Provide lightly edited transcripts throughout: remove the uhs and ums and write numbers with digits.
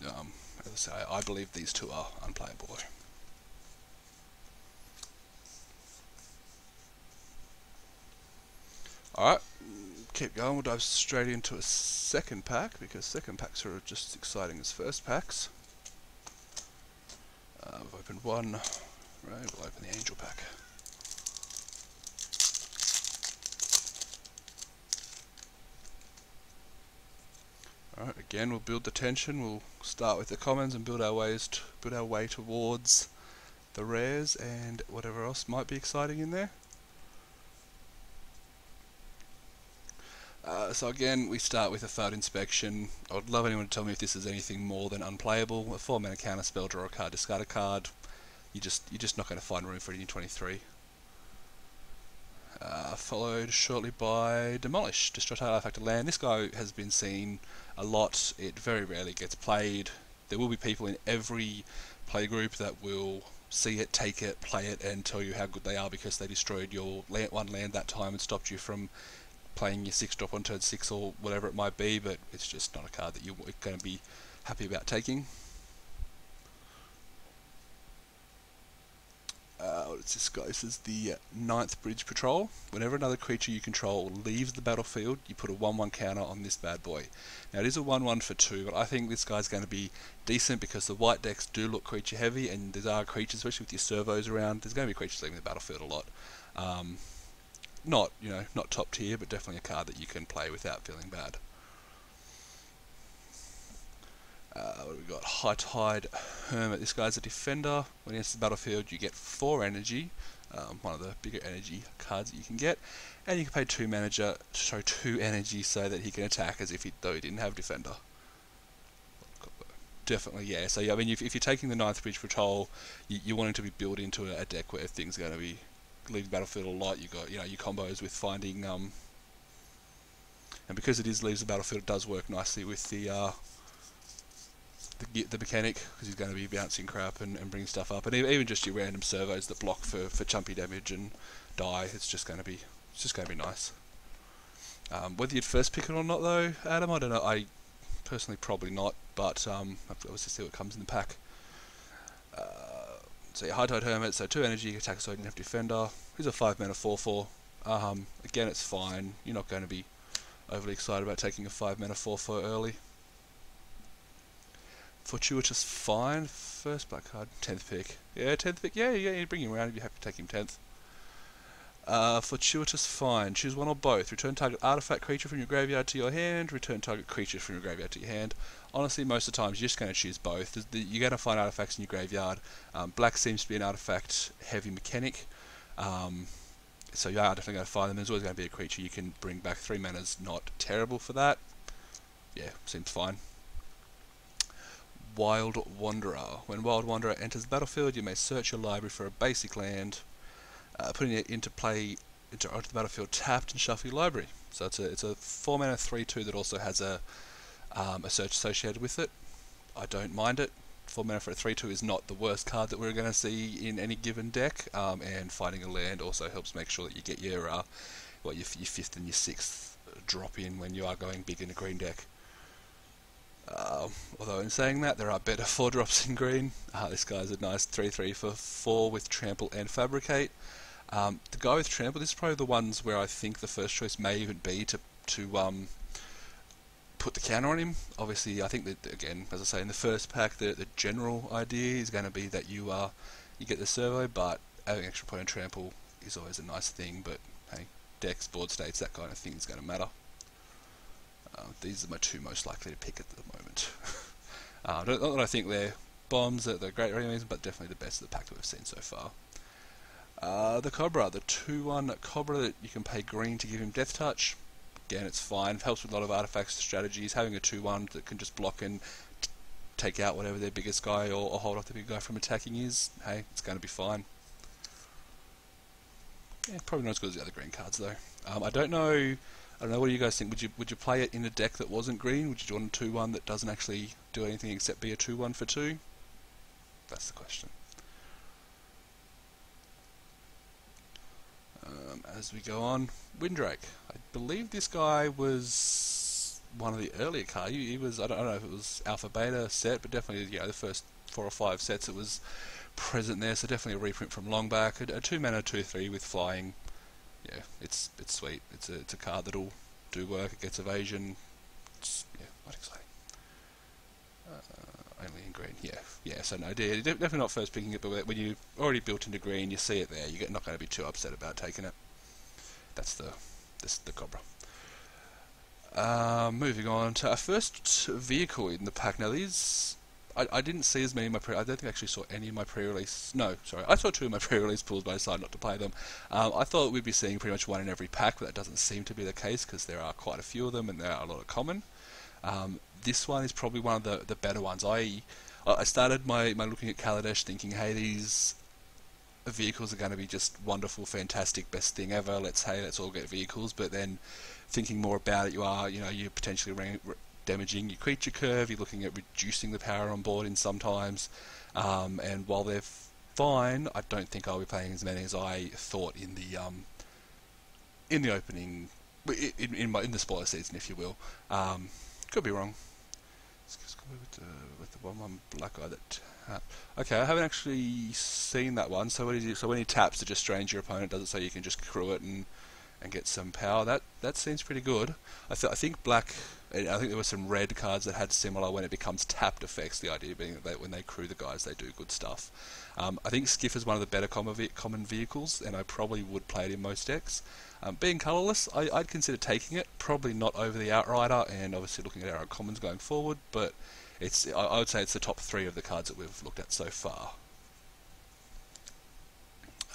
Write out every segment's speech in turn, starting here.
as I say, I believe these two are unplayable. Alright, keep going. We'll dive straight into a second pack, because second packs are just as exciting as first packs. We've opened one. Right, we'll open the Angel pack. Alright, again we'll build the tension. We'll start with the commons and build our way towards the rares and whatever else might be exciting in there. So again, we start with a third inspection. I would love anyone to tell me if this is anything more than unplayable. A 4-mana counter spell, draw a card, discard a card. You're just not going to find room for it in 23. Followed shortly by Demolish, destroy target artifact of land. This guy has been seen a lot. It very rarely gets played. There will be people in every playgroup that will see it, take it, play it, and tell you how good they are because they destroyed your one land that time and stopped you from playing your 6-drop on turn 6 or whatever it might be, but it's just not a card that you're going to be happy about taking. What's this guy? This is the 9th Bridge Patrol. Whenever another creature you control leaves the battlefield, you put a 1/1 counter on this bad boy. Now it is a 1/1 for 2, but I think this guy's going to be decent because the white decks do look creature heavy, and there are creatures, especially with your servos around, there's going to be creatures leaving the battlefield a lot. Not top tier, but definitely a card that you can play without feeling bad. What have we got? High Tide Hermit. This guy's a defender. When he enters the battlefield, you get 4 energy, one of the bigger energy cards that you can get, and you can pay 2 energy so that he can attack as if though he didn't have defender. Definitely, yeah. So yeah, I mean, if you're taking the 9th Bridge Patrol, you want him to be built into a deck where things are going to be leaving the battlefield a lot. You got your combos with finding and because it leaves the battlefield, it does work nicely with the mechanic, because he's going to be bouncing crap and bringing stuff up, and even just your random servos that block for chumpy damage and die. It's just going to be nice. Whether you'd first pick it or not, though, Adam, I don't know. I personally probably not, but I've got to see what comes in the pack. So yeah, High Tide Hermit, so 2 energy, attack so you didn't have defender. He's a 5-mana 4/4. Again, it's fine. You're not going to be overly excited about taking a 5-mana 4/4 early. Fortuitous Find, first black card, 10th pick. Yeah, 10th pick, yeah, you bring him around if you have to take him 10th. Fortuitous Find, choose one or both. Return target artifact creature from your graveyard to your hand, return target creature from your graveyard to your hand. Honestly, most of the times you're just going to choose both. You're going to find artifacts in your graveyard. Black seems to be an artifact heavy mechanic. So you are definitely going to find them. There's always going to be a creature you can bring back. 3 mana's not terrible for that. Yeah, seems fine. Wild Wanderer. When Wild Wanderer enters the battlefield, you may search your library for a basic land, putting it onto the battlefield tapped, and shuffle your library. So it's a 4-mana 3/2 that also has a search associated with it. I don't mind it. 4-mana for a 3/2 is not the worst card that we're going to see in any given deck, and finding a land also helps make sure that you get your 5th and your 6th drop in when you are going big in a green deck. Although in saying that, there are better 4-drops in green. This guy's a nice 3/3 for 4 with Trample and Fabricate. The guy with Trample, this is probably the ones where I think the first choice may even be to put the counter on him. Obviously, I think that, again, as I say, in the first pack, the general idea is going to be that you get the servo, but having an extra point on Trample is always a nice thing. But hey, decks, board states, that kind of thing is going to matter. These are my 2 most likely to pick at the moment. Not that I think they're bombs, they're great enemies, but definitely the best of the pack that we've seen so far. The Cobra, the 2/1 Cobra that you can pay green to give him Death Touch. Again, it's fine. It helps with a lot of artifacts strategies. Having a 2/1 that can just block and take out whatever their biggest guy or hold off the big guy from attacking is, hey, it's going to be fine. Yeah, probably not as good as the other green cards though. I don't know. What do you guys think? Would you play it in a deck that wasn't green? Would you do a 2/1 that doesn't actually do anything except be a 2/1 for 2? That's the question. As we go on, Windrake. I believe this guy was one of the earlier cards. He was, I don't know if it was Alpha Beta set, but definitely, the first 4 or 5 sets it was present there, so definitely a reprint from long back. A 2-mana 2/3 with flying. Yeah, it's sweet. It's a card that'll do work. It gets evasion. Quite exciting. Only in green. Yeah. So no, definitely not first picking it, but when you already built into green, you see it there. You're not going to be too upset about taking it. That's the Cobra. Moving on to our first vehicle in the pack. Now these, I didn't see as many in my I don't think I actually saw any in my pre-release. No, sorry, I saw 2 in my pre-release pools, but I decided not to play them. I thought we'd be seeing pretty much one in every pack, but that doesn't seem to be the case because there are quite a few of them and there are a lot of common. This one is probably one of the better ones. I started my looking at Kaladesh thinking, hey, these vehicles are going to be just wonderful, fantastic, best thing ever. Let's all get vehicles. But then thinking more about it, you're potentially damaging your creature curve. You're looking at reducing the power on board in sometimes. And while they're fine, I don't think I'll be playing as many as I thought in the opening, in the spoiler season, if you will. Could be wrong. Let's go with the 1/1 black guy that. Okay, I haven't actually seen that one. So what do you do? So when he taps to just strange your opponent, does it so you can just crew it and get some power? That seems pretty good. I think black. I think there were some red cards that had similar when it becomes tapped effects. The idea being that when they crew the guys, they do good stuff. I think Skiff is one of the better common vehicles, and I probably would play it in most decks. Being colourless, I'd consider taking it. Probably not over the Outrider, and obviously looking at our commons going forward. But I would say it's the top 3 of the cards that we've looked at so far.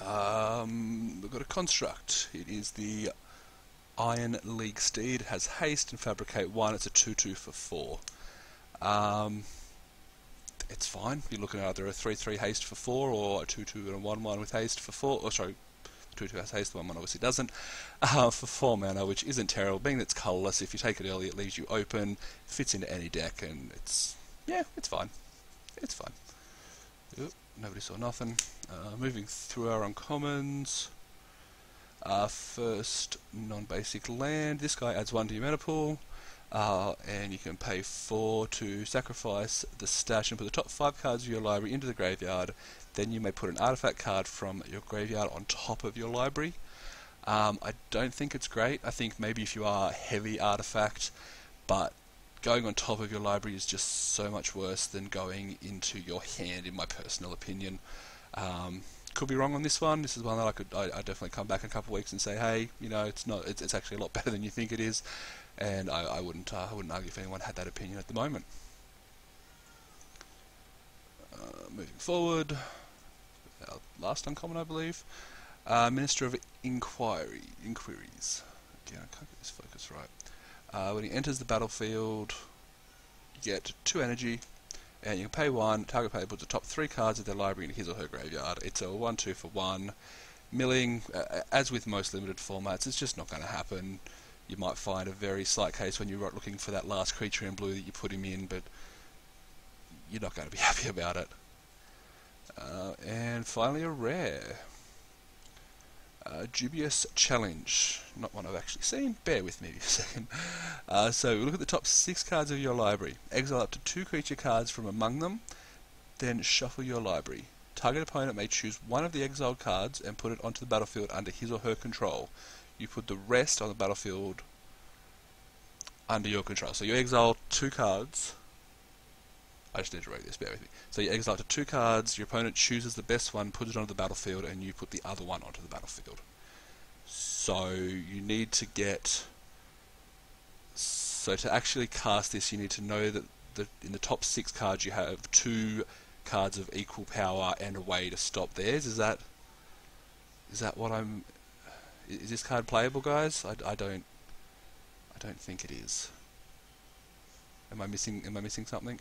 We've got a construct. It is the Iron League Steed. It has haste and fabricate 1. It's a 2/2 for 4. It's fine. You're looking at either a 3/3 haste for 4 or a 2/2 and a 1/1 with haste for 4. Or sorry, 2/2 has haste, the 1/1 obviously doesn't. For 4 mana, which isn't terrible. Being that it's colourless, if you take it early, it leaves you open. Fits into any deck, and it's fine. It's fine. Oop, nobody saw nothing. Moving through our uncommons. First non-basic land. This guy adds 1 to your mana pool. And you can pay 4 to sacrifice the stash and put the top 5 cards of your library into the graveyard. Then you may put an artifact card from your graveyard on top of your library. I don't think it's great. I think maybe if you are heavy artifact, but going on top of your library is just so much worse than going into your hand, in my personal opinion. Could be wrong on this one. This is one that I definitely come back in a couple of weeks and say, hey, it's actually a lot better than you think it is. And I wouldn't argue if anyone had that opinion at the moment. Moving forward, our last uncommon, I believe, Minister of Inquiries. Again, I can't get this focus right. When he enters the battlefield, you get 2 energy, and you can pay 1. Target player puts the top 3 cards of their library into his or her graveyard. It's a 1/2 for 1. Milling, as with most limited formats, it's just not going to happen. You might find a very slight case when you're looking for that last creature in blue that you put him in, but you're not going to be happy about it. And finally a rare. Dubious Challenge. Not one I've actually seen. Bear with me a second. So we look at the top 6 cards of your library. Exile up to 2 creature cards from among them. Then shuffle your library. Target opponent may choose one of the exiled cards and put it onto the battlefield under his or her control. You put the rest on the battlefield under your control. So you exile 2 cards. I just need to write this, bear with me. So you exile to 2 cards, your opponent chooses the best one, puts it onto the battlefield, and you put the other one onto the battlefield. So you need to get... So to actually cast this, you need to know that in the top 6 cards you have 2 cards of equal power and a way to stop theirs. Is that what I'm... Is this card playable, guys? I don't think it is. Am I missing something?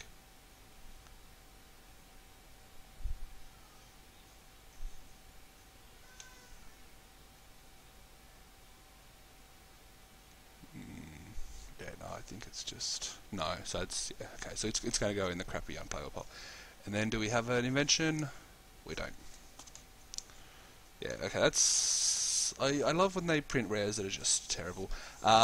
Yeah, no, I think it's just no. So it's okay. So it's going to go in the crappy unplayable pile. And then do we have an invention? We don't. Yeah, okay, that's rares. I love when they print rares that are just terrible.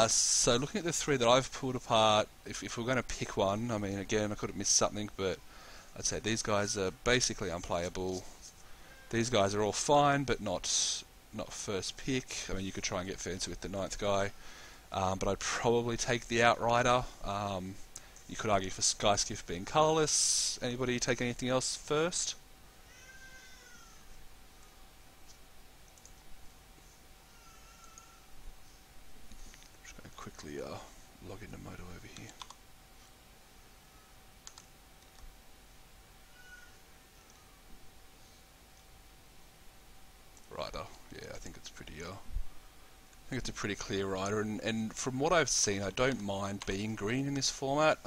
So looking at the three that I've pulled apart, if we're going to pick one, I mean, again, I could have missed something, but I'd say these guys are basically unplayable. These guys are all fine, but not first pick. I mean, you could try and get fancy with the ninth guy, but I'd probably take the Outrider. You could argue for Skyskiff being colourless. Anybody take anything else first? Just going to quickly log into Moto over here. Rider, yeah, I think it's a pretty clear rider, and from what I've seen, I don't mind being green in this format.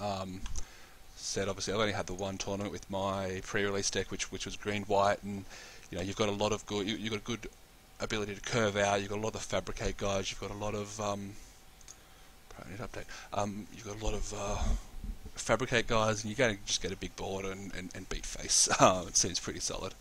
Said obviously I've only had the one tournament with my pre-release deck, which was green white, and you know you've got a lot of good. You've got a good ability to curve out. You've got a lot of fabricate guys. You've got a lot of probably need to update. You've got a lot of fabricate guys, and you're going to just get a big board and beat face. It seems pretty solid.